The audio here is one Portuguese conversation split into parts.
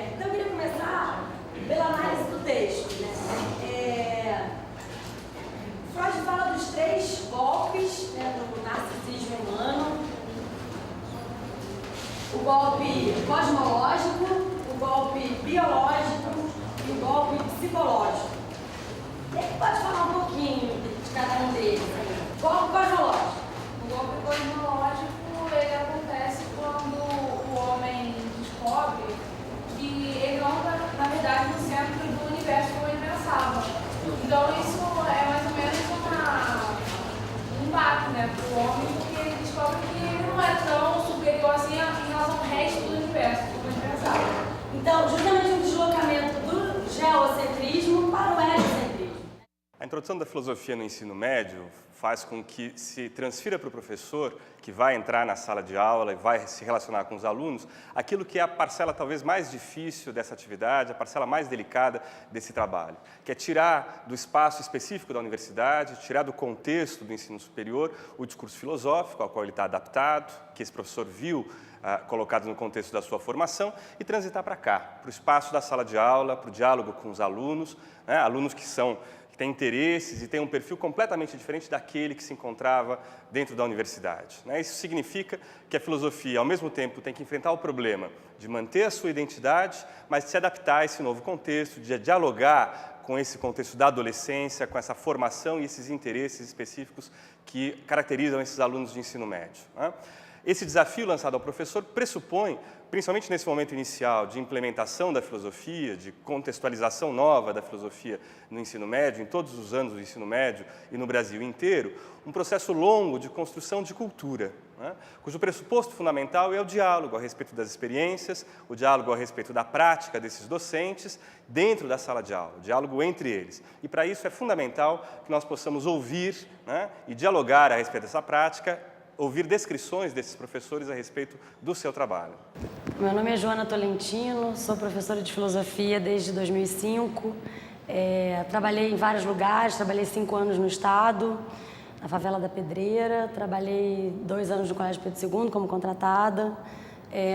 Então eu queria começar pela análise do texto, né? Freud fala dos 3 golpes, né, do narcisismo humano: o golpe cosmológico, o golpe biológico e o golpe psicológico. E aí pode falar um pouquinho de cada um deles? Golpe cosmológico. O golpe cosmológico, ele acontece quando o homem descobre que ele não está, na verdade, no centro do universo como ele pensava. Então isso é mais ou menos um baque, né, para o homem, porque ele descobre que ele não é tão superior assim em relação ao resto do universo como ele pensava. Então, justamente um deslocamento do geocentrismo para o heliocentrismo. A introdução da filosofia no ensino médio faz com que se transfira para o professor, que vai entrar na sala de aula e vai se relacionar com os alunos, aquilo que é a parcela talvez mais difícil dessa atividade, a parcela mais delicada desse trabalho, que é tirar do espaço específico da universidade, tirar do contexto do ensino superior o discurso filosófico ao qual ele está adaptado, que esse professor viu colocado no contexto da sua formação, e transitar para cá, para o espaço da sala de aula, para o diálogo com os alunos, né? Alunos que têm interesses e têm um perfil completamente diferente daquele que se encontrava dentro da universidade, né? Isso significa que a filosofia, ao mesmo tempo, tem que enfrentar o problema de manter a sua identidade, mas de se adaptar a esse novo contexto, de dialogar com esse contexto da adolescência, com essa formação e esses interesses específicos que caracterizam esses alunos de ensino médio, né? Esse desafio lançado ao professor pressupõe, principalmente nesse momento inicial de implementação da filosofia, de contextualização nova da filosofia no ensino médio, em todos os anos do ensino médio e no Brasil inteiro, um processo longo de construção de cultura, né, cujo pressuposto fundamental é o diálogo a respeito das experiências, o diálogo a respeito da prática desses docentes dentro da sala de aula, o diálogo entre eles. E para isso é fundamental que nós possamos ouvir, né, e dialogar a respeito dessa prática, ouvir descrições desses professores a respeito do seu trabalho. Meu nome é Joana Tolentino, sou professora de filosofia desde 2005. Trabalhei em vários lugares, trabalhei 5 anos no Estado, na favela da Pedreira, trabalhei 2 anos no Colégio Pedro II como contratada,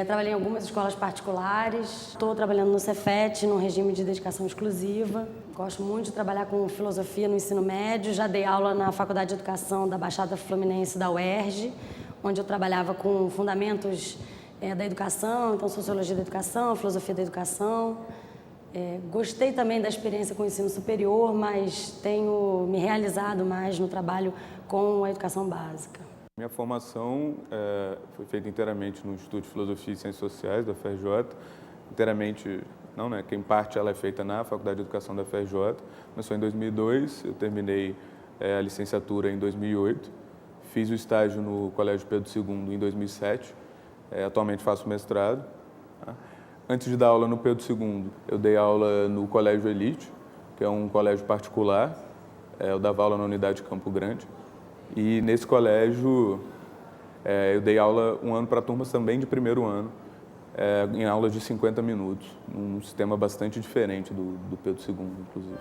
trabalhei em algumas escolas particulares, estou trabalhando no Cefet, num regime de dedicação exclusiva. Gosto muito de trabalhar com filosofia no ensino médio, já dei aula na Faculdade de Educação da Baixada Fluminense da UERJ, onde eu trabalhava com fundamentos da educação, então sociologia da educação, filosofia da educação. Gostei também da experiência com o ensino superior, mas tenho me realizado mais no trabalho com a educação básica. Minha formação foi feita inteiramente no Instituto de Filosofia e Ciências Sociais da FRJ, inteiramente, não, né, que em parte ela é feita na Faculdade de Educação da FRJ, começou em 2002, eu terminei a licenciatura em 2008, fiz o estágio no Colégio Pedro II em 2007, atualmente faço mestrado. Tá? Antes de dar aula no Pedro II, eu dei aula no Colégio Elite, que é um colégio particular, eu dava aula na unidade Campo Grande. E nesse colégio eu dei aula um ano para turmas também de primeiro ano, em aulas de 50 minutos, num sistema bastante diferente do Pedro II, inclusive.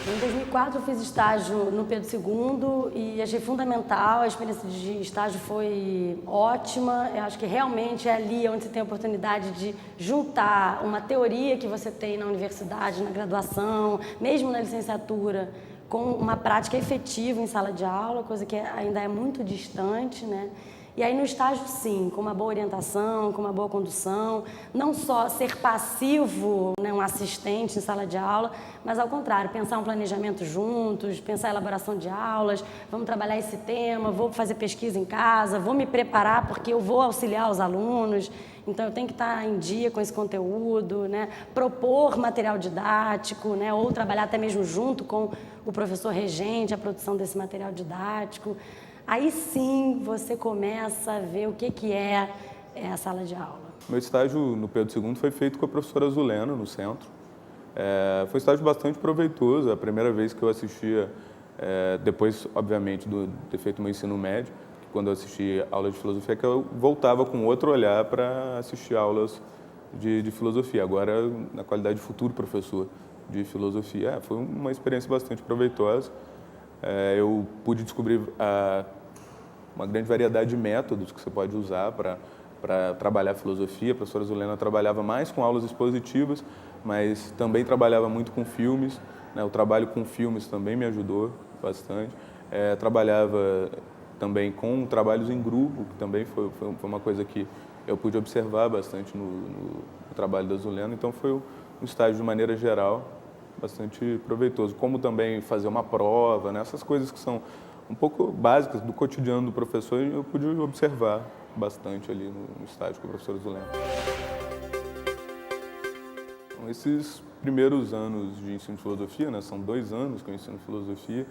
Em 2004 eu fiz estágio no Pedro II e achei fundamental, a experiência de estágio foi ótima. Eu acho que realmente é ali onde você tem a oportunidade de juntar uma teoria que você tem na universidade, na graduação, mesmo na licenciatura, com uma prática efetiva em sala de aula, coisa que ainda é muito distante, né? E aí no estágio, sim, com uma boa orientação, com uma boa condução, não só ser passivo, né, um assistente em sala de aula, mas ao contrário, pensar um planejamento juntos, pensar a elaboração de aulas, vamos trabalhar esse tema, vou fazer pesquisa em casa, vou me preparar porque eu vou auxiliar os alunos, então eu tenho que estar em dia com esse conteúdo, né, propor material didático, né, ou trabalhar até mesmo junto com o professor regente a produção desse material didático. Aí sim você começa a ver o que é a sala de aula. Meu estágio no Pedro II foi feito com a professora Zulena, no centro. Foi um estágio bastante proveitoso, a primeira vez que eu assistia, depois, obviamente, de ter feito meu ensino médio, quando eu assisti aula de filosofia, que eu voltava com outro olhar para assistir aulas de filosofia, agora na qualidade de futuro professor de filosofia. Foi uma experiência bastante proveitosa. Eu pude descobrir uma grande variedade de métodos que você pode usar para trabalhar filosofia. A professora Zulena trabalhava mais com aulas expositivas, mas também trabalhava muito com filmes, né? O trabalho com filmes também me ajudou bastante. Trabalhava também com trabalhos em grupo, que também foi uma coisa que eu pude observar bastante no trabalho da Zulena. Então foi um estágio, de maneira geral, bastante proveitoso. Como também fazer uma prova, né? Essas coisas que são um pouco básicas do cotidiano do professor, eu pude observar bastante ali no estágio com a professora Zulena. Então, esses primeiros anos de ensino de filosofia, né? São 2 anos que eu ensino filosofia,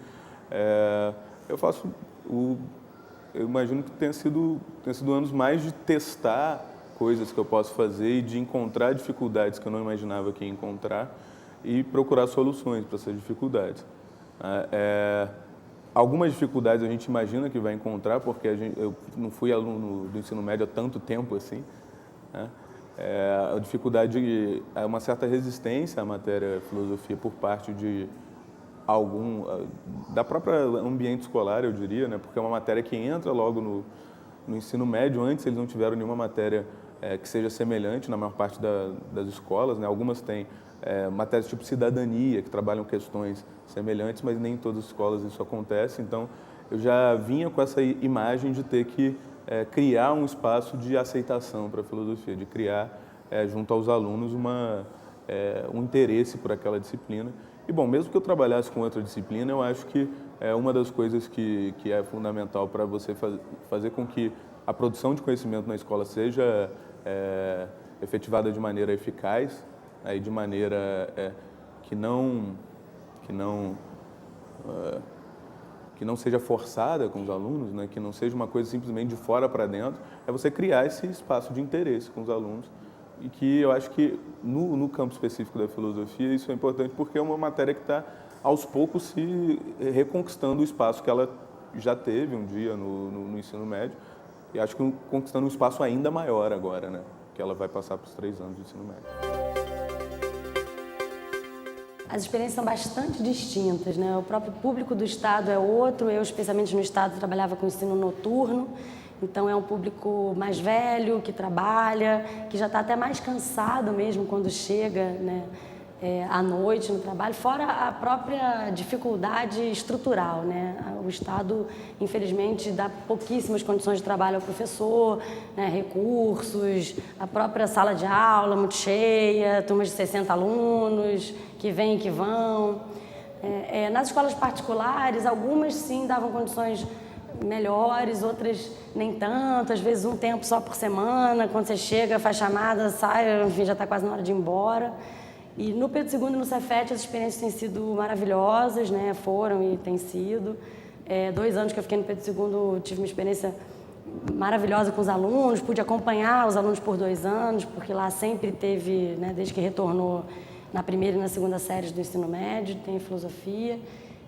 eu imagino que tenha sido anos mais de testar coisas que eu posso fazer e de encontrar dificuldades que eu não imaginava que ia encontrar e procurar soluções para essas dificuldades. Algumas dificuldades a gente imagina que vai encontrar, porque eu não fui aluno do ensino médio há tanto tempo assim, né? A dificuldade é uma certa resistência à matéria filosofia por parte da própria ambiente escolar, eu diria, né? Porque é uma matéria que entra logo no ensino médio. Antes eles não tiveram nenhuma matéria que seja semelhante na maior parte das escolas, né? Algumas têm matérias tipo cidadania, que trabalham questões semelhantes, mas nem em todas as escolas isso acontece. Então, eu já vinha com essa imagem de ter que criar um espaço de aceitação para a filosofia, de criar, junto aos alunos, um interesse por aquela disciplina. E, bom, mesmo que eu trabalhasse com outra disciplina, eu acho que uma das coisas que é fundamental para você fazer com que a produção de conhecimento na escola seja efetivada de maneira eficaz, e de maneira que não seja forçada com os alunos, né? Que não seja uma coisa simplesmente de fora para dentro, é você criar esse espaço de interesse com os alunos. E que eu acho que no campo específico da filosofia isso é importante, porque é uma matéria que está aos poucos se reconquistando o espaço que ela já teve um dia no ensino médio, e acho que conquistando um espaço ainda maior agora, né? Que ela vai passar para os 3 anos de ensino médio. As experiências são bastante distintas, né? O próprio público do Estado é outro. Eu, especialmente no Estado, trabalhava com ensino noturno. Então, é um público mais velho, que trabalha, que já está até mais cansado mesmo quando chega, né, à noite no trabalho, fora a própria dificuldade estrutural, né? O Estado, infelizmente, dá pouquíssimas condições de trabalho ao professor, né, recursos, a própria sala de aula muito cheia, turmas de 60 alunos, que vêm e que vão. Nas escolas particulares, algumas sim davam condições melhores, outras nem tanto, às vezes um tempo só por semana, quando você chega, faz chamada, sai, enfim, já está quase na hora de ir embora. E no Pedro II e no Cefet as experiências têm sido maravilhosas, né? Foram e têm sido. 2 anos que eu fiquei no Pedro II, tive uma experiência maravilhosa com os alunos, pude acompanhar os alunos por 2 anos, porque lá sempre teve, né, desde que retornou na primeira e na segunda séries do ensino médio, tem filosofia.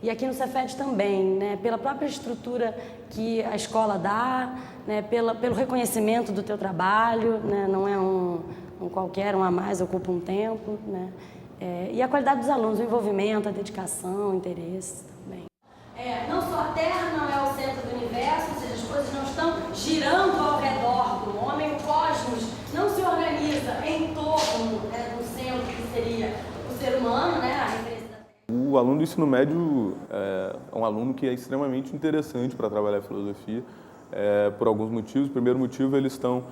E aqui no Cefet também, né, pela própria estrutura que a escola dá, né, pelo reconhecimento do teu trabalho, né, não é um qualquer, um a mais, ocupa um tempo, né, e a qualidade dos alunos, o envolvimento, a dedicação, o interesse também. Não só a Terra não é o centro do universo, ou seja, as coisas não estão girando ao redor do homem, o cosmos não se organiza em torno, né, do centro que seria o ser humano, né, a referência. O aluno do ensino médio é um aluno que é extremamente interessante para trabalhar filosofia, por alguns motivos. O primeiro motivo, eles estão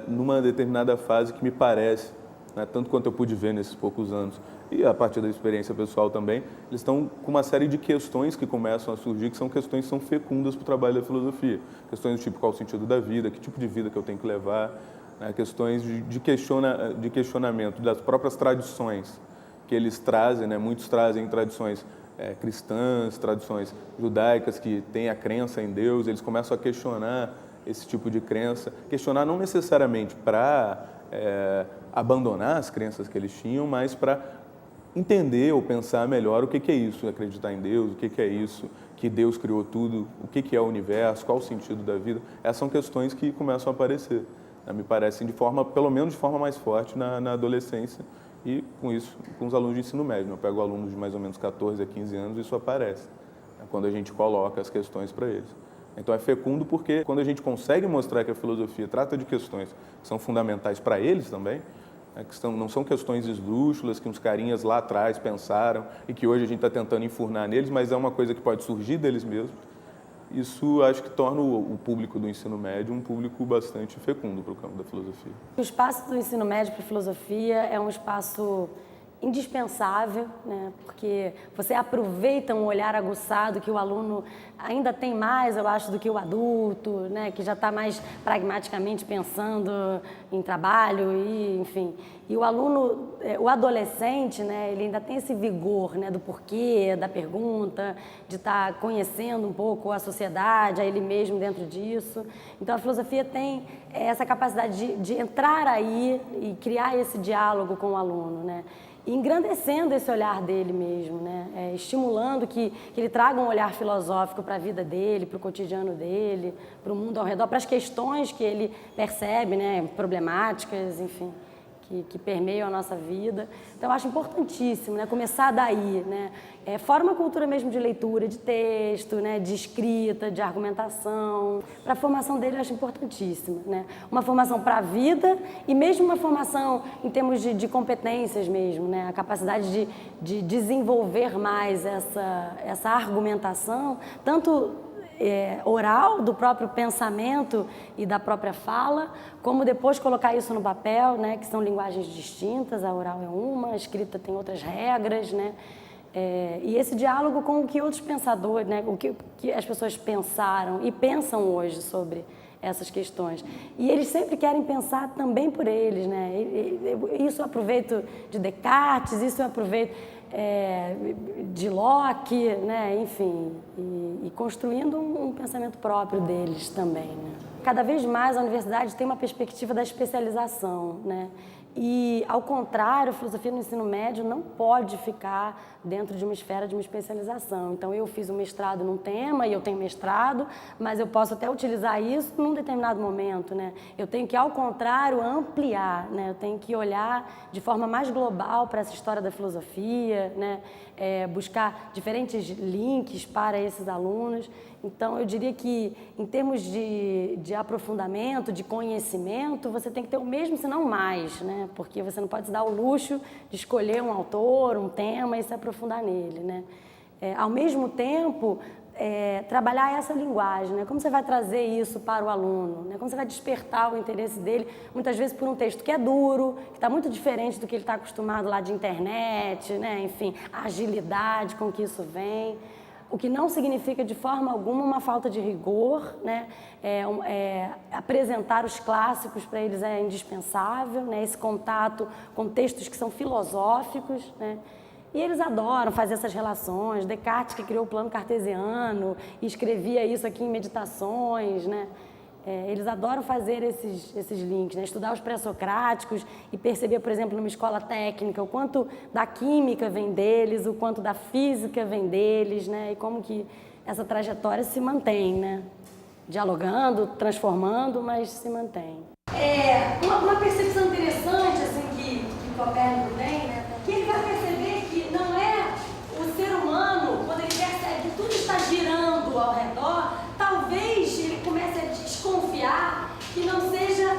numa determinada fase que me parece, né, tanto quanto eu pude ver nesses poucos anos, e a partir da experiência pessoal também, eles estão com uma série de questões que começam a surgir, que são questões que são fecundas para o trabalho da filosofia. Questões do tipo, qual o sentido da vida, que tipo de vida que eu tenho que levar, né, questões de questionamento das próprias tradições que eles trazem, né? Muitos trazem tradições cristãs, tradições judaicas que têm a crença em Deus. Eles começam a questionar esse tipo de crença, questionar não necessariamente para abandonar as crenças que eles tinham, mas para entender ou pensar melhor o que é isso, acreditar em Deus, o que é isso, que Deus criou tudo, o que é o universo, qual o sentido da vida. Essas são questões que começam a aparecer, né? Me parecem pelo menos de forma mais forte na adolescência, e com isso com os alunos de ensino médio. Eu pego alunos de mais ou menos 14 a 15 anos e isso aparece, né, quando a gente coloca as questões para eles. Então é fecundo porque quando a gente consegue mostrar que a filosofia trata de questões que são fundamentais para eles também, né, não são questões esdrúxulas que uns carinhas lá atrás pensaram e que hoje a gente está tentando enfurnar neles, mas é uma coisa que pode surgir deles mesmos. Isso acho que torna o público do ensino médio um público bastante fecundo para o campo da filosofia. O espaço do ensino médio para a filosofia é um espaço indispensável, né? Porque você aproveita um olhar aguçado que o aluno ainda tem mais, eu acho, do que o adulto, né? Que já está mais pragmaticamente pensando em trabalho e, enfim. E o aluno, o adolescente, né? Ele ainda tem esse vigor, né? Do porquê, da pergunta, de estar conhecendo um pouco a sociedade, a ele mesmo dentro disso. Então a filosofia tem essa capacidade de entrar aí e criar esse diálogo com o aluno, né? E engrandecendo esse olhar dele mesmo, né? Estimulando que ele traga um olhar filosófico para a vida dele, para o cotidiano dele, para o mundo ao redor, para as questões que ele percebe, né? Problemáticas, enfim, que permeiam a nossa vida. Então, eu acho importantíssimo, né? Começar daí, né? Fora uma cultura mesmo de leitura, de texto, né? De escrita, de argumentação. Para a formação dele, eu acho importantíssima, né? Uma formação para a vida e mesmo uma formação em termos de competências mesmo, né? A capacidade de desenvolver mais essa argumentação, tanto oral, do próprio pensamento e da própria fala, como depois colocar isso no papel, né, que são linguagens distintas, a oral é uma, a escrita tem outras regras, né, e esse diálogo com o que outros pensadores, né, o que as pessoas pensaram e pensam hoje sobre essas questões. E eles sempre querem pensar também por eles, né, isso eu aproveito de Descartes, isso eu aproveito de Locke, né, enfim, e construindo um pensamento próprio deles também, né. Cada vez mais a universidade tem uma perspectiva da especialização, né, e, ao contrário, a filosofia no ensino médio não pode ficar dentro de uma esfera de uma especialização. Então, eu fiz um mestrado num tema e eu tenho mestrado, mas eu posso até utilizar isso num determinado momento, né? Eu tenho que, ao contrário, ampliar, né? Eu tenho que olhar de forma mais global para essa história da filosofia, né? Buscar diferentes links para esses alunos. Então, eu diria que, em termos de aprofundamento, de conhecimento, você tem que ter o mesmo, se não mais, né? Porque você não pode se dar o luxo de escolher um autor, um tema e se aprofundar nele, né? Ao mesmo tempo, trabalhar essa linguagem, né? Como você vai trazer isso para o aluno, né? Como você vai despertar o interesse dele, muitas vezes por um texto que é duro, que está muito diferente do que ele está acostumado lá de internet, né? Enfim, a agilidade com que isso vem. O que não significa de forma alguma uma falta de rigor, né? Apresentar os clássicos para eles é indispensável, né? Esse contato com textos que são filosóficos, né? E eles adoram fazer essas relações. Descartes, que criou o plano cartesiano e escrevia isso aqui em Meditações, né? Eles adoram fazer esses links, né? Estudar os pré-socráticos e perceber, por exemplo, numa escola técnica, o quanto da química vem deles, o quanto da física vem deles, né? E como que essa trajetória se mantém, né? Dialogando, transformando, mas se mantém. Uma percepção interessante assim, que Copérnico tem, né? Que ele vai perceber que não é o ser humano, quando ele percebe que tudo está girando ao redor, talvez ele comece a desconfiar que não seja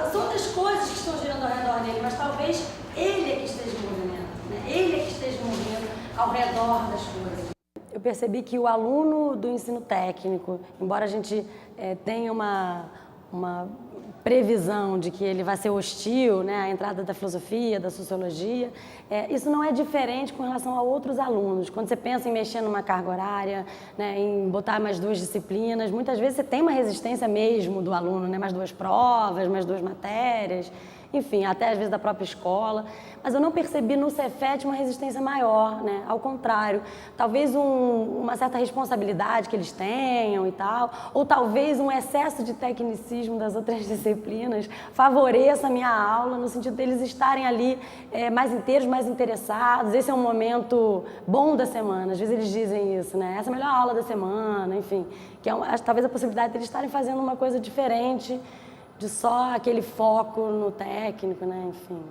as outras coisas que estão girando ao redor dele, mas talvez ele é que esteja em movimento, né? Ele é que esteja em movimento ao redor das coisas. Eu percebi que o aluno do ensino técnico, embora a gente tenha uma previsão de que ele vai ser hostil, né, à entrada da filosofia, da sociologia, isso não é diferente com relação a outros alunos. Quando você pensa em mexer numa carga horária, né, em botar mais 2 disciplinas, muitas vezes você tem uma resistência mesmo do aluno, né, mais 2 provas, mais 2 matérias, enfim, até às vezes da própria escola, mas eu não percebi no Cefet uma resistência maior, né? Ao contrário, talvez uma certa responsabilidade que eles tenham e tal, ou talvez um excesso de tecnicismo das outras disciplinas favoreça a minha aula, no sentido deles estarem ali mais inteiros, mais interessados. Esse é um momento bom da semana, às vezes eles dizem isso, né? Essa é a melhor aula da semana, enfim, que talvez a possibilidade de eles estarem fazendo uma coisa diferente de só aquele foco no técnico, né? Enfim.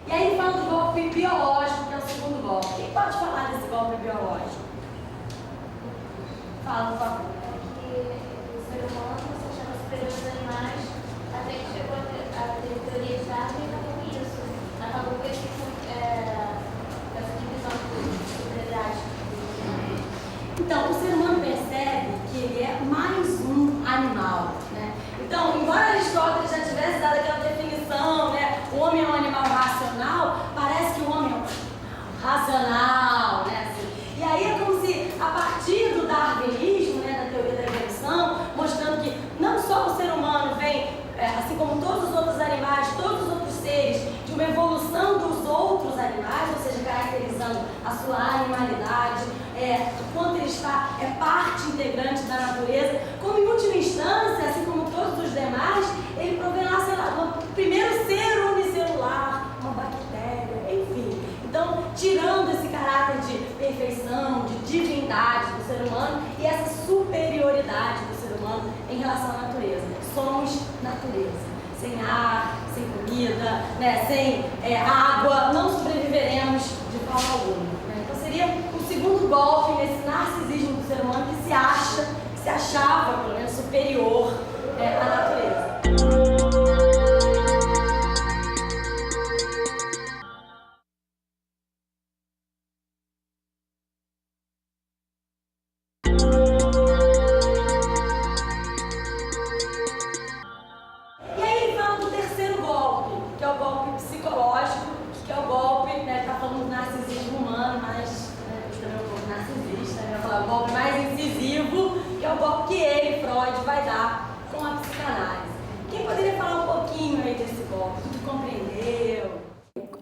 E aí ele fala do golpe biológico, que é o segundo golpe. Quem pode falar desse golpe biológico? Fala, por favor. O ser humano se achava superior aos animais, até que chegou a ter teoria de Darwin e acabou com isso. Acabou com essa divisão de superioridade. Então, o ser humano percebe que ele é mais um animal, né? Então, embora Aristóteles já tivesse dado aquela definição, né? O homem é um animal racional, parece que o homem é um racional, né? Assim. E aí é como se, a partir do darwinismo, né, da teoria da evolução, mostrando que não só o ser humano vem, assim como todos os outros animais, todos os outros seres, de uma evolução dos outros animais, ou seja, caracterizando a sua animalidade, quanto ele é parte integrante da natureza, como em última instância, assim como todos os demais, ele provém lá, sei lá, do primeiro ser unicelular, uma bactéria, enfim. Então, tirando esse caráter de perfeição, de divindade do ser humano e essa superioridade do ser humano em relação à natureza. Somos natureza. Sem ar, sem comida, né, sem água, não sobreviveremos de forma alguma. Né? Então seria o segundo golpe nesse narcisismo do ser humano que se achava, pelo menos, superior à natureza.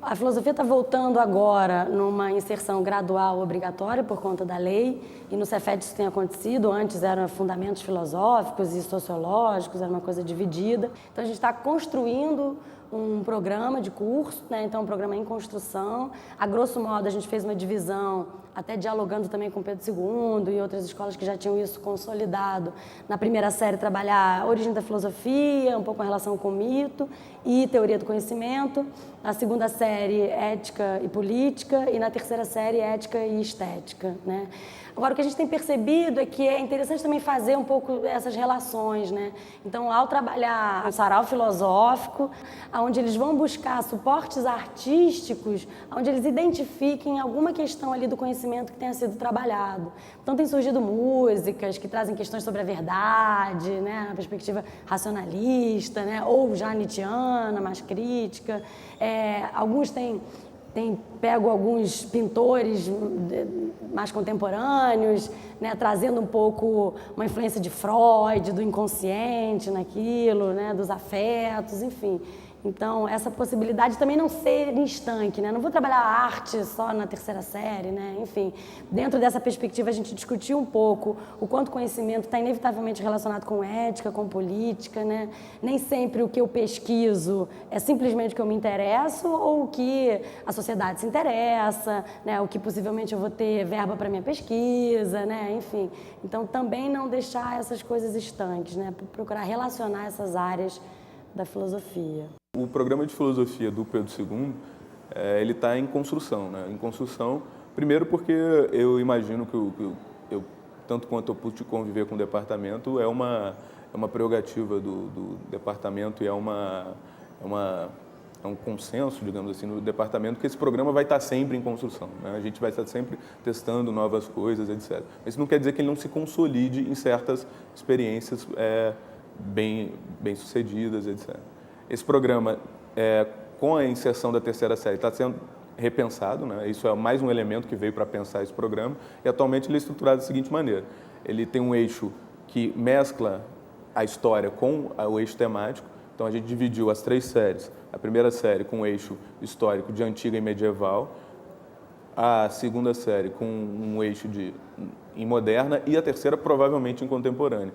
A filosofia está voltando agora numa inserção gradual obrigatória por conta da lei, e no Cefet isso tem acontecido. Antes eram fundamentos filosóficos e sociológicos, era uma coisa dividida. Então a gente está construindo um programa de curso, né? Então um programa em construção. A grosso modo a gente fez uma divisão, até dialogando também com Pedro II e outras escolas que já tinham isso consolidado. Na primeira série trabalhar a origem da filosofia, um pouco em relação com o mito e teoria do conhecimento. Na segunda série, ética e política, e na terceira série, ética e estética, né? Agora, o que a gente tem percebido é que é interessante também fazer um pouco essas relações, né? Então, ao trabalhar um sarau filosófico, onde eles vão buscar suportes artísticos, onde eles identifiquem alguma questão ali do conhecimento que tenha sido trabalhado. Então, tem surgido músicas que trazem questões sobre a verdade, né? Na perspectiva racionalista, né? Ou já nietzschiana, mais crítica. Alguns pego alguns pintores mais contemporâneos, né, trazendo um pouco uma influência de Freud, do inconsciente naquilo, né, dos afetos, enfim. Então, essa possibilidade também não ser estanque, né? Não vou trabalhar a arte só na terceira série, né? Enfim, dentro dessa perspectiva a gente discutiu um pouco o quanto o conhecimento está inevitavelmente relacionado com ética, com política, né? Nem sempre o que eu pesquiso é simplesmente o que eu me interesso ou o que a sociedade se interessa, né? O que possivelmente eu vou ter verba para minha pesquisa, né? Enfim, então também não deixar essas coisas estanques, né? Procurar relacionar essas áreas da filosofia. O programa de filosofia do Pedro II, ele está em construção, né? Em construção, primeiro porque eu imagino que eu tanto quanto eu pude conviver com o departamento, é uma prerrogativa do departamento e é um consenso, digamos assim, no departamento, que esse programa vai estar sempre em construção, né? A gente vai estar sempre testando novas coisas, etc. Mas isso não quer dizer que ele não se consolide em certas experiências bem sucedidas, etc. Esse programa, com a inserção da terceira série, está sendo repensado, né? Isso é mais um elemento que veio para pensar esse programa, e atualmente ele é estruturado da seguinte maneira: ele tem um eixo que mescla a história com o eixo temático. Então a gente dividiu as 3 séries, a primeira série com o eixo histórico de antiga e medieval, a segunda série com um eixo em moderna e a terceira provavelmente em contemporânea.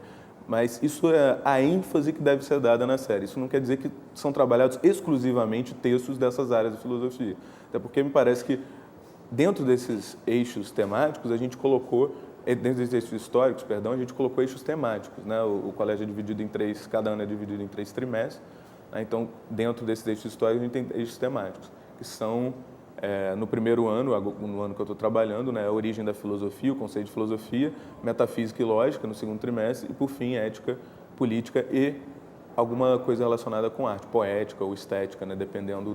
Mas isso é a ênfase que deve ser dada na série. Isso não quer dizer que são trabalhados exclusivamente textos dessas áreas da filosofia. Até porque me parece que dentro desses eixos temáticos, a gente colocou, dentro desses eixos históricos, perdão, a gente colocou eixos temáticos, né? O colégio é dividido em 3, cada ano é dividido em 3 trimestres, né? Então, dentro desses eixos históricos, a gente tem eixos temáticos, que são, no primeiro ano, no ano que eu estou trabalhando, né, a origem da filosofia, o conceito de filosofia, metafísica e lógica no segundo trimestre, e, por fim, ética, política e alguma coisa relacionada com arte, poética ou estética, né, dependendo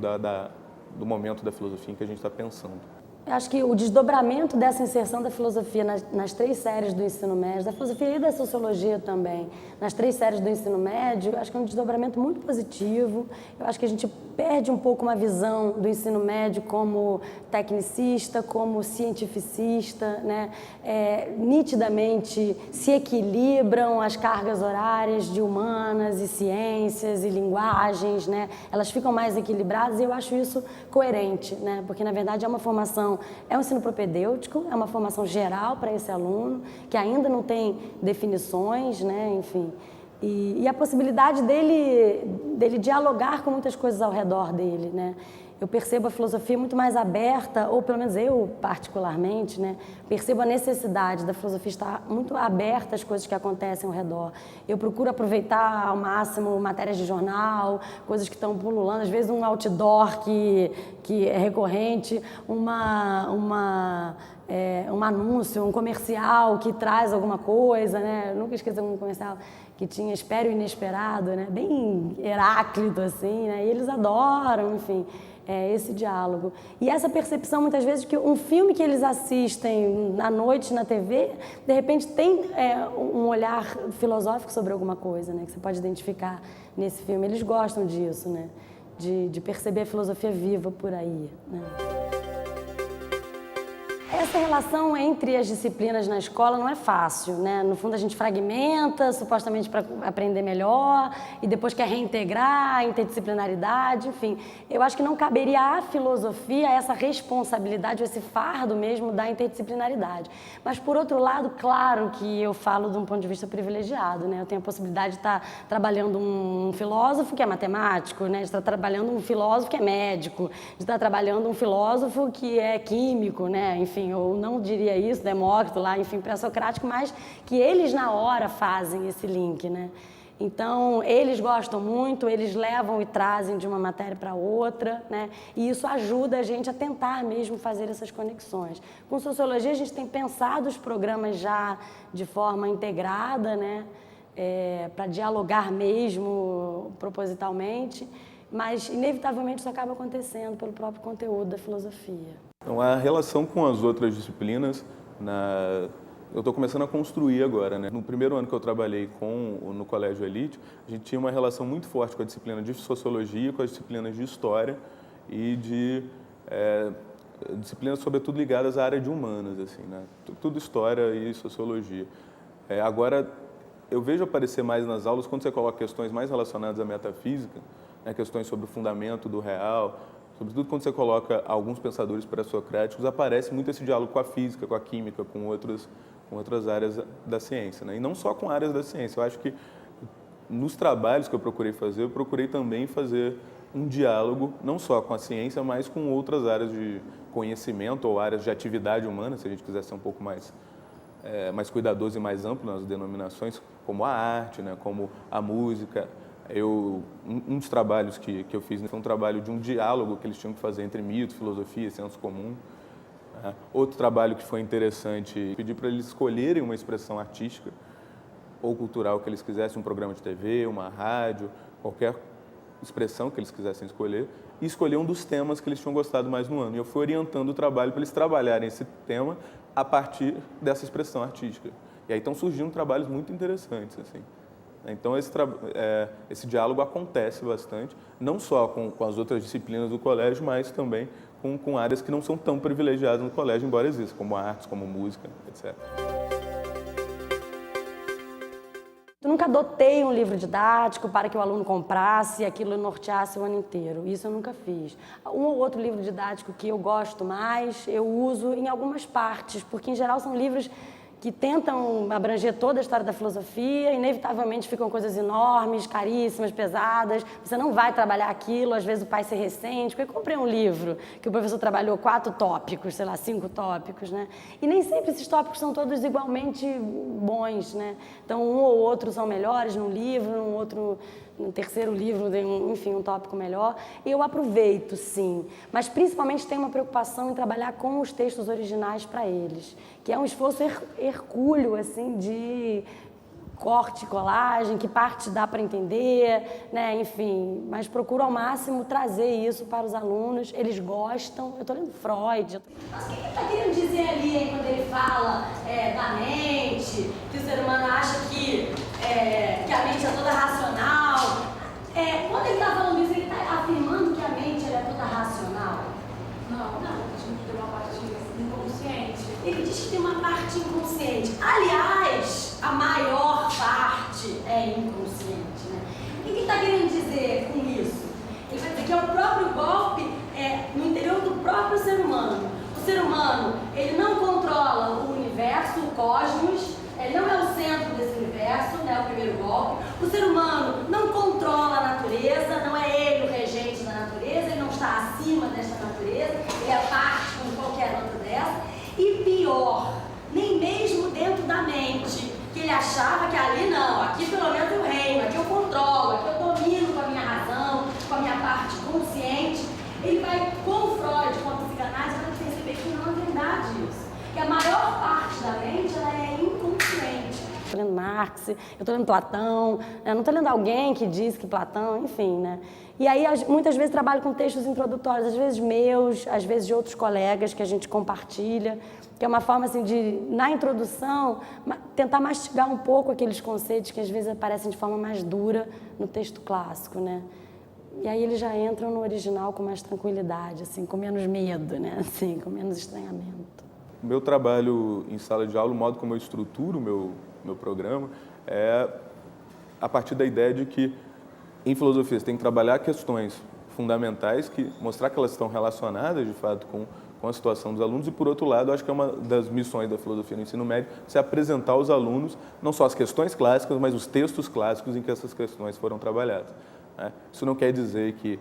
do momento da filosofia em que a gente está pensando. Eu acho que o desdobramento dessa inserção da filosofia nas 3 séries do ensino médio, da filosofia e da sociologia também, nas 3 séries do ensino médio, acho que é um desdobramento muito positivo. Eu acho que a gente perde um pouco uma visão do ensino médio como tecnicista, como cientificista, né? Nitidamente se equilibram as cargas horárias de humanas e ciências e linguagens, né? Elas ficam mais equilibradas e eu acho isso coerente, né? Porque, na verdade, é uma formação, é um ensino propedêutico, é uma formação geral para esse aluno, que ainda não tem definições, né? Enfim, e a possibilidade dele dialogar com muitas coisas ao redor dele, né? Eu percebo a filosofia muito mais aberta, ou pelo menos eu particularmente, né, percebo a necessidade da filosofia estar muito aberta às coisas que acontecem ao redor. Eu procuro aproveitar ao máximo matérias de jornal, coisas que estão pululando, às vezes um outdoor que é recorrente, um anúncio, um comercial que traz alguma coisa, né? Eu nunca esqueci um comercial que tinha Espere o Inesperado, né? Bem Heráclito, assim, né? E eles adoram, enfim, esse diálogo. E essa percepção, muitas vezes, que um filme que eles assistem à noite na TV, de repente tem um olhar filosófico sobre alguma coisa, né? Que você pode identificar nesse filme. Eles gostam disso, né? De perceber a filosofia viva por aí, né? Essa relação entre as disciplinas na escola não é fácil, né? No fundo, a gente fragmenta, supostamente para aprender melhor, e depois quer reintegrar a interdisciplinaridade, enfim. Eu acho que não caberia à filosofia essa responsabilidade, esse fardo mesmo da interdisciplinaridade. Mas, por outro lado, claro que eu falo de um ponto de vista privilegiado, né? Eu tenho a possibilidade de estar trabalhando um filósofo que é matemático, né? De estar trabalhando um filósofo que é médico, de estar trabalhando um filósofo que é químico, né? Enfim, eu não diria isso, Demócrito lá, enfim, pré-socrático, mas que eles na hora fazem esse link, né? Então, eles gostam muito, eles levam e trazem de uma matéria para outra, né? E isso ajuda a gente a tentar mesmo fazer essas conexões. Com sociologia, a gente tem pensado os programas já de forma integrada, né? Para dialogar mesmo, propositalmente, mas, inevitavelmente, isso acaba acontecendo pelo próprio conteúdo da filosofia. Então, a relação com as outras disciplinas, eu estou começando a construir agora, né? No primeiro ano que eu trabalhei no Colégio Elite, a gente tinha uma relação muito forte com a disciplina de Sociologia, com as disciplinas de História e de disciplinas, sobretudo, ligadas à área de Humanas, assim, né? Tudo História e Sociologia. Agora, eu vejo aparecer mais nas aulas, quando você coloca questões mais relacionadas à metafísica, né? Questões sobre o fundamento do real, sobretudo quando você coloca alguns pensadores pré-socráticos, aparece muito esse diálogo com a física, com a química, com outras áreas da ciência, né? E não só com áreas da ciência. Eu acho que nos trabalhos que eu procurei também fazer um diálogo, não só com a ciência, mas com outras áreas de conhecimento ou áreas de atividade humana, se a gente quiser ser um pouco mais cuidadoso e mais amplo nas denominações, como a arte, né? Como a música. Um dos trabalhos que eu fiz foi um trabalho de um diálogo que eles tinham que fazer entre mito, filosofia e senso comum. Outro trabalho que foi interessante, pedi para eles escolherem uma expressão artística ou cultural que eles quisessem, um programa de TV, uma rádio, qualquer expressão que eles quisessem escolher, e escolher um dos temas que eles tinham gostado mais no ano. E eu fui orientando o trabalho para eles trabalharem esse tema a partir dessa expressão artística. E aí estão surgindo trabalhos muito interessantes, assim. Então, esse diálogo acontece bastante, não só com as outras disciplinas do colégio, mas também com áreas que não são tão privilegiadas no colégio, embora existam, como artes, como música, etc. Eu nunca adotei um livro didático para que o aluno comprasse e aquilo norteasse o ano inteiro. Isso eu nunca fiz. Um ou outro livro didático que eu gosto mais, eu uso em algumas partes, porque, em geral, são livros que tentam abranger toda a história da filosofia, inevitavelmente ficam coisas enormes, caríssimas, pesadas, você não vai trabalhar aquilo, às vezes o pai se ressente, porque eu comprei um livro que o professor trabalhou 4 tópicos, sei lá, 5 tópicos, né? E nem sempre esses tópicos são todos igualmente bons, né? Então, um ou outro são melhores num livro, num outro no terceiro livro tem um tópico melhor. Eu aproveito, sim, mas principalmente tenho uma preocupação em trabalhar com os textos originais para eles, que é um esforço hercúleo, assim, de corte, colagem, que parte dá para entender, né? Enfim, mas procuro ao máximo trazer isso para os alunos, eles gostam. Eu estou lendo Freud. Mas o que ele está querendo dizer ali, hein, quando ele fala da mente, que o ser humano acha que a mente é toda racional? Quando ele está falando isso, ele está afirmando que a mente ela é toda racional? Não, diz que tem uma parte inconsciente. Ele diz que tem uma parte inconsciente. Aliás, a maior parte é inconsciente, né? O que ele está querendo dizer com isso? Ele vai dizer que é o próprio golpe no interior do próprio ser humano. O ser humano, ele não controla o universo, o cosmos, ele não é o centro desse universo, né, o primeiro golpe. O ser humano não controla a natureza, não é ele o regente da natureza, ele não está acima desta natureza, ele é parte como qualquer outra dessa. E pior, nem mesmo dentro da mente, que ele achava que ali não, aqui pelo menos eu reino, aqui eu controlo, aqui eu domino com a minha razão, com a minha parte consciente. Ele vai, com Freud, com a psicanálise, vai perceber que não é verdade isso. Que a maior parte da mente, ela é inconsciente. Estou lendo Marx, eu estou lendo Platão, eu não estou lendo alguém que diz que Platão, enfim, né? E aí, muitas vezes, trabalho com textos introdutórios, às vezes meus, às vezes de outros colegas que a gente compartilha, que é uma forma, assim, de, na introdução, tentar mastigar um pouco aqueles conceitos que, às vezes, aparecem de forma mais dura no texto clássico, né? E aí eles já entram no original com mais tranquilidade, assim, com menos medo, né? Assim, com menos estranhamento. O meu trabalho em sala de aula, o modo como eu estruturo o meu programa, é a partir da ideia de que, em filosofia, você tem que trabalhar questões fundamentais, mostrar que elas estão relacionadas, de fato, com a situação dos alunos, e, por outro lado, acho que é uma das missões da filosofia no ensino médio, se apresentar aos alunos não só as questões clássicas, mas os textos clássicos em que essas questões foram trabalhadas. Né? Isso não quer dizer que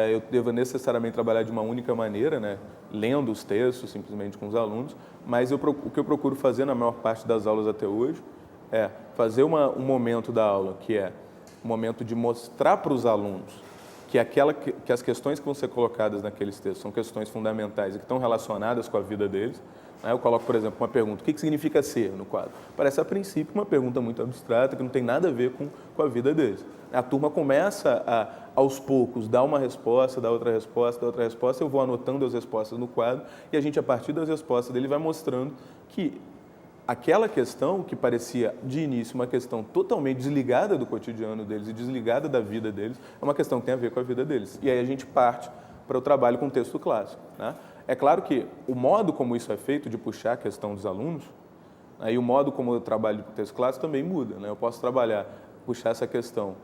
eu deva necessariamente trabalhar de uma única maneira, né? Lendo os textos simplesmente com os alunos, mas o que eu procuro fazer na maior parte das aulas até hoje é fazer um momento da aula que é um momento de mostrar para os alunos que as questões que vão ser colocadas naqueles textos são questões fundamentais e que estão relacionadas com a vida deles. Eu coloco, por exemplo, uma pergunta: o que significa ser no quadro? Parece, a princípio, uma pergunta muito abstrata, que não tem nada a ver com a vida deles. A turma começa aos poucos, dar uma resposta, dar outra resposta, dar outra resposta. Eu vou anotando as respostas no quadro e a gente, a partir das respostas dele, vai mostrando que aquela questão, que parecia de início uma questão totalmente desligada do cotidiano deles e desligada da vida deles, é uma questão que tem a ver com a vida deles. E aí a gente parte para o trabalho com texto clássico, né? É claro que o modo como isso é feito, de puxar a questão dos alunos, aí o modo como eu trabalho com texto clássico também muda, né? Eu posso puxar essa questão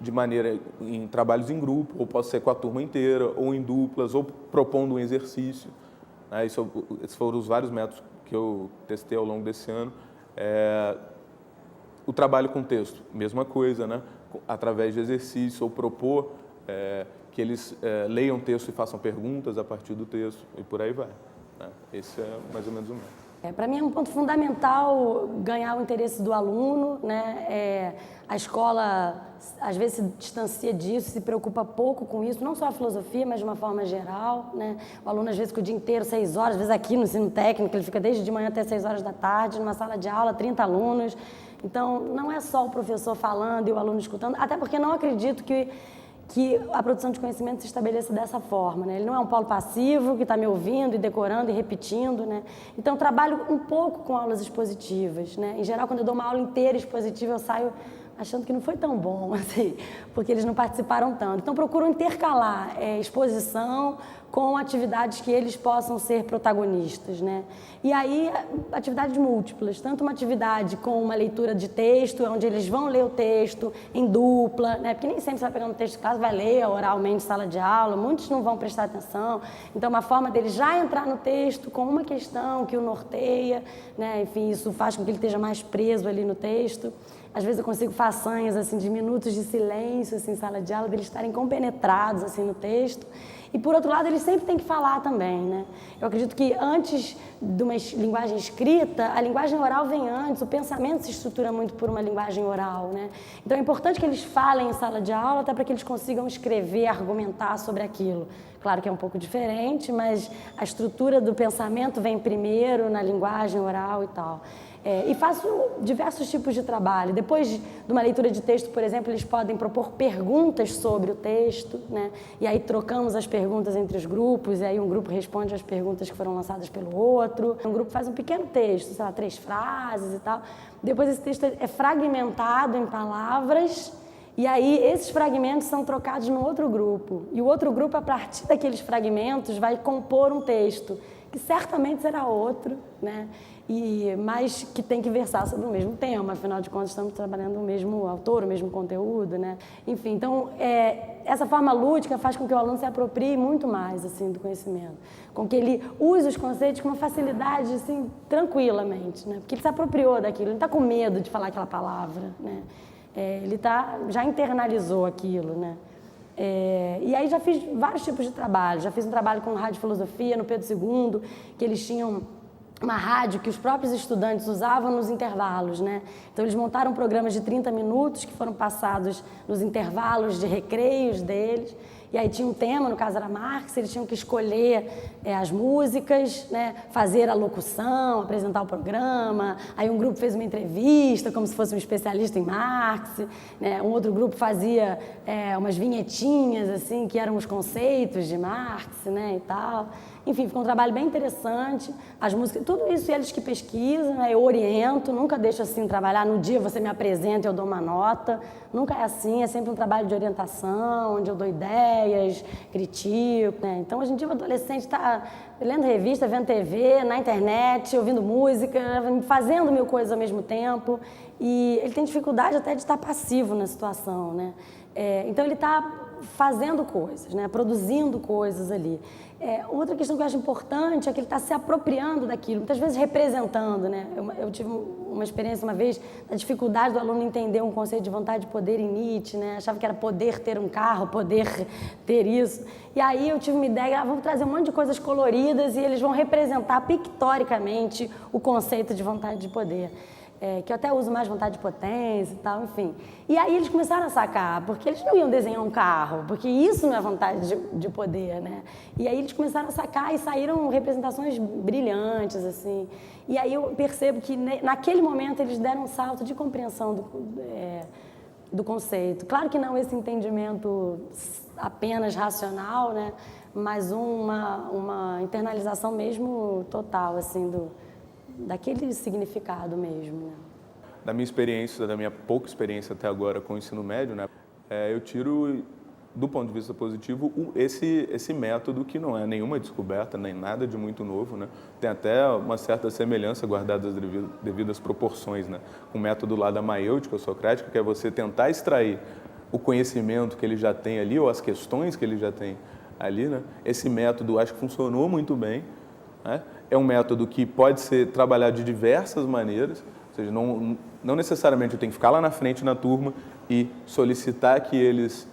de maneira em trabalhos em grupo, ou posso ser com a turma inteira, ou em duplas, ou propondo um exercício. Esses foram os vários métodos que eu testei ao longo desse ano. O trabalho com texto, mesma coisa, né? Através de exercício, ou propor que eles leiam o texto e façam perguntas a partir do texto, e por aí vai. Né? Esse é mais ou menos o método. Para mim é um ponto fundamental ganhar o interesse do aluno, né? A escola, às vezes, se distancia disso, se preocupa pouco com isso, não só a filosofia, mas de uma forma geral, né? O aluno, às vezes, fica o dia inteiro, 6 horas, às vezes aqui no ensino técnico, ele fica desde de manhã até 6 horas da tarde, numa sala de aula, 30 alunos. Então, não é só o professor falando e o aluno escutando, até porque não acredito que a produção de conhecimento se estabeleça dessa forma, né? Ele não é um polo passivo que está me ouvindo e decorando e repetindo, né? Então, eu trabalho um pouco com aulas expositivas, né? Em geral, quando eu dou uma aula inteira expositiva, eu saio achando que não foi tão bom, assim, porque eles não participaram tanto. Então, procuro intercalar exposição com atividades que eles possam ser protagonistas, né? E aí, atividades múltiplas, tanto uma atividade com uma leitura de texto, onde eles vão ler o texto em dupla, né? Porque nem sempre você vai pegar um texto clássico, vai ler oralmente em sala de aula, muitos não vão prestar atenção. Então, uma forma dele já entrar no texto com uma questão que o norteia, né? Enfim, isso faz com que ele esteja mais preso ali no texto. Às vezes eu consigo façanhas assim, de minutos de silêncio assim, em sala de aula, deles estarem compenetrados assim, no texto. E, por outro lado, eles sempre têm que falar também, né? Eu acredito que antes de uma linguagem escrita, a linguagem oral vem antes, o pensamento se estrutura muito por uma linguagem oral, né? Então é importante que eles falem em sala de aula, até para que eles consigam escrever, argumentar sobre aquilo. Claro que é um pouco diferente, mas a estrutura do pensamento vem primeiro na linguagem oral e tal. E faço diversos tipos de trabalho. Depois de uma leitura de texto, por exemplo, eles podem propor perguntas sobre o texto, né? E aí trocamos as perguntas entre os grupos, e aí um grupo responde às perguntas que foram lançadas pelo outro. Um grupo faz um pequeno texto, sei lá, 3 frases e tal. Depois esse texto é fragmentado em palavras, e aí esses fragmentos são trocados no outro grupo. E o outro grupo, a partir daqueles fragmentos, vai compor um texto, que certamente será outro, né? Mas que tem que versar sobre o mesmo tema, afinal de contas estamos trabalhando o mesmo autor, o mesmo conteúdo, né? Enfim, então essa forma lúdica faz com que o aluno se aproprie muito mais assim, do conhecimento, com que ele use os conceitos com uma facilidade assim, tranquilamente, né? Porque ele se apropriou daquilo, ele não está com medo de falar aquela palavra, né? Ele já internalizou aquilo, né? E aí já fiz vários tipos de trabalho, já fiz um trabalho com rádio filosofia no Pedro II, que eles tinham uma rádio que os próprios estudantes usavam nos intervalos, né? Então eles montaram programas de 30 minutos que foram passados nos intervalos de recreios deles, e aí tinha um tema, no caso era Marx, eles tinham que escolher as músicas, né? Fazer a locução, apresentar o programa, aí um grupo fez uma entrevista como se fosse um especialista em Marx, né? Um outro grupo fazia umas vinhetinhas assim, que eram os conceitos de Marx, né? E tal. Enfim, ficou um trabalho bem interessante, as músicas, tudo isso eles que pesquisam, né? Eu oriento, nunca deixo assim trabalhar, no dia você me apresenta e eu dou uma nota, nunca é assim, é sempre um trabalho de orientação, onde eu dou ideias, critico, né? Então hoje em dia o adolescente está lendo revista, vendo TV, na internet, ouvindo música, fazendo 1000 coisas ao mesmo tempo, e ele tem dificuldade até de estar passivo na situação, né? Então ele está fazendo coisas, né? Produzindo coisas ali. Outra questão que eu acho importante é que ele está se apropriando daquilo, muitas vezes representando, né? Eu tive uma experiência uma vez da dificuldade do aluno entender um conceito de vontade de poder em Nietzsche, né? Achava que era poder ter um carro, poder ter isso. E aí eu tive uma ideia, vamos trazer um monte de coisas coloridas e eles vão representar pictoricamente o conceito de vontade de poder. Que eu até uso mais vontade de potência e tal, enfim. E aí eles começaram a sacar, porque eles não iam desenhar um carro, porque isso não é vontade de poder, né? E aí eles começaram a sacar e saíram representações brilhantes, assim. E aí eu percebo que naquele momento eles deram um salto de compreensão do conceito. Claro que não esse entendimento apenas racional, né? Mas uma internalização mesmo total, assim, daquele significado mesmo, né? Da minha experiência, da minha pouca experiência até agora com o ensino médio, né, eu tiro, do ponto de vista positivo, esse método que não é nenhuma descoberta, nem nada de muito novo, né? Tem até uma certa semelhança, guardadas as devidas proporções, né? Com o método lá da maêutica socrática, que é você tentar extrair o conhecimento que ele já tem ali, ou as questões que ele já tem ali, né? Esse método acho que funcionou muito bem, né? É um método que pode ser trabalhado de diversas maneiras, ou seja, não necessariamente eu tenho que ficar lá na frente na turma e solicitar que eles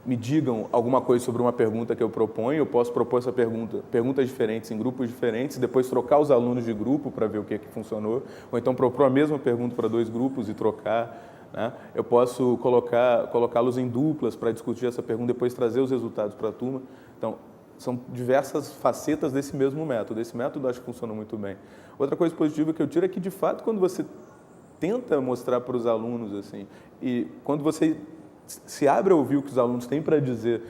me digam alguma coisa sobre uma pergunta que eu proponho. Eu posso propor essa perguntas diferentes em grupos diferentes, depois trocar os alunos de grupo para ver o que funcionou, ou então propor a mesma pergunta para 2 grupos e trocar, né? Eu posso colocá-los em duplas para discutir essa pergunta, depois trazer os resultados para a turma. Então, são diversas facetas desse mesmo método. Esse método acho que funciona muito bem. Outra coisa positiva que eu tiro é que, de fato, quando você tenta mostrar para os alunos, assim, e quando você se abre a ouvir o que os alunos têm para dizer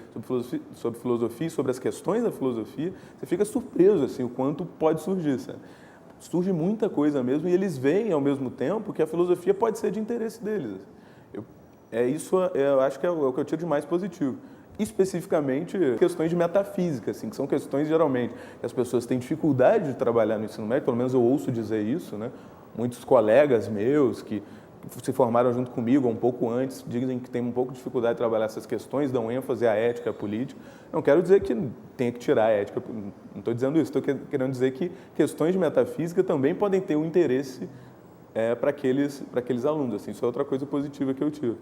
sobre filosofia, sobre as questões da filosofia, você fica surpreso, assim, o quanto pode surgir, sabe? Surge muita coisa mesmo, e eles veem, ao mesmo tempo, que a filosofia pode ser de interesse deles. Eu acho que é o que eu tiro de mais positivo. Especificamente questões de metafísica, assim, que são questões, geralmente, que as pessoas têm dificuldade de trabalhar no ensino médio, pelo menos eu ouço dizer isso, né? Muitos colegas meus que se formaram junto comigo um pouco antes dizem que têm um pouco de dificuldade de trabalhar essas questões, dão ênfase à ética, à política. Não quero dizer que tenha que tirar a ética, não estou dizendo isso, estou querendo dizer que questões de metafísica também podem ter um interesse para aqueles alunos, assim, isso é outra coisa positiva que eu tiro.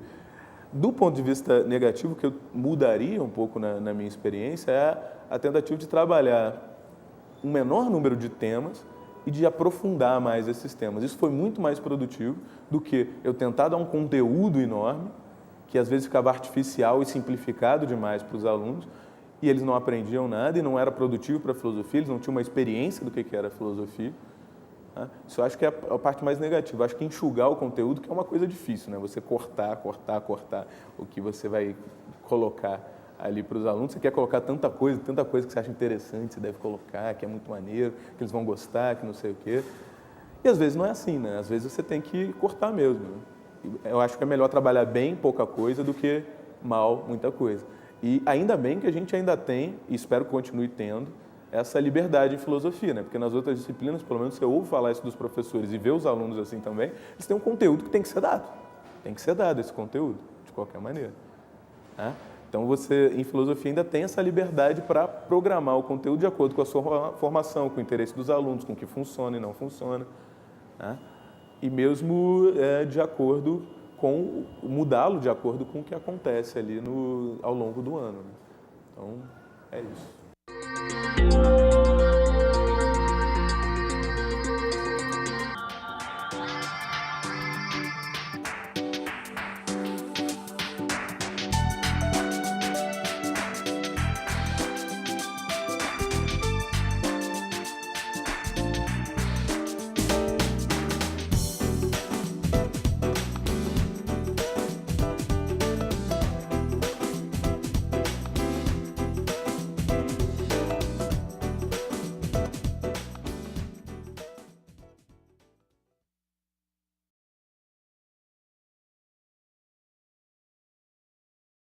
Do ponto de vista negativo, o que eu mudaria um pouco na minha experiência é a tentativa de trabalhar um menor número de temas e de aprofundar mais esses temas. Isso foi muito mais produtivo do que eu tentar dar um conteúdo enorme, que às vezes ficava artificial e simplificado demais para os alunos, e eles não aprendiam nada e não era produtivo para a filosofia, eles não tinham uma experiência do que era a filosofia. Isso eu acho que é a parte mais negativa. Eu acho que enxugar o conteúdo, que é uma coisa difícil, né? Você cortar o que você vai colocar ali para os alunos. Você quer colocar tanta coisa que você acha interessante, você deve colocar, que é muito maneiro, que eles vão gostar, que não sei o quê. E às vezes não é assim, né? Às vezes você tem que cortar mesmo. Eu acho que é melhor trabalhar bem pouca coisa do que mal muita coisa. E ainda bem que a gente ainda tem, e espero que continue tendo, essa liberdade em filosofia, né? Porque nas outras disciplinas, pelo menos você ouve falar isso dos professores e vê os alunos assim também, eles têm um conteúdo que tem que ser dado. Tem que ser dado esse conteúdo, de qualquer maneira. Né? Então você, em filosofia, ainda tem essa liberdade para programar o conteúdo de acordo com a sua formação, com o interesse dos alunos, com o que funciona e não funciona. Né? E mesmo de acordo com, mudá-lo de acordo com o que acontece ali ao longo do ano. Né? Então, é isso.